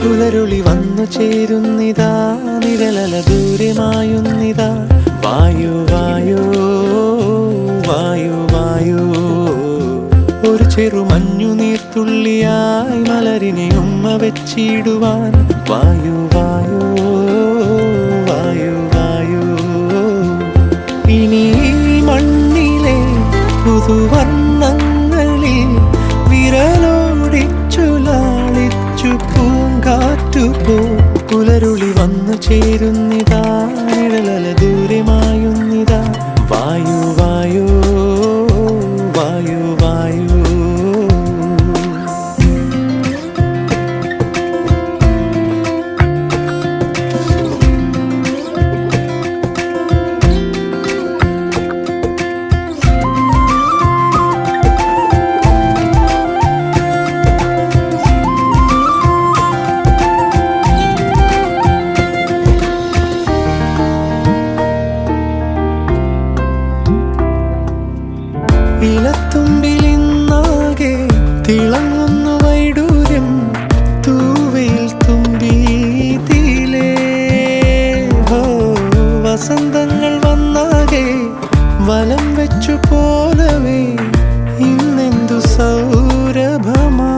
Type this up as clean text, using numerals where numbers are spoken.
പുലരുളി വന്നു ചേരുന്നിതാ, നിഴലല ദൂരെ മായുന്നിതാ. വായു വായു വായു വായു, ഒരു ചെറു മഞ്ഞു നീർത്തുള്ളിയായി മലരിനെ ഉമ്മ വെച്ചിടുവാൻ. വായു വായു വായു വായു, ഇനി മണ്ണിലെ പുതുവർണ്ണങ്ങളിൽ വിരലോടിച്ചു ലാളിച്ചു പൂങ്കാറ്റുപോ. പുലരുളി വന്നു ചേരുന്നിതാ, നിഴലല ദൂരെ മായുന്നിതാ. വായു വായു വായു വായു. ഇലത്തുമ്പിലിന്നാകെ തിളങ്ങുന്നു വൈഡൂര്യം, തൂവയിൽ തുമ്പീതിലേ. വസന്തങ്ങൾ വന്നാകെ വലം വെച്ചു പോലവേ ഇന്നെന്തു സൗരഭമാ.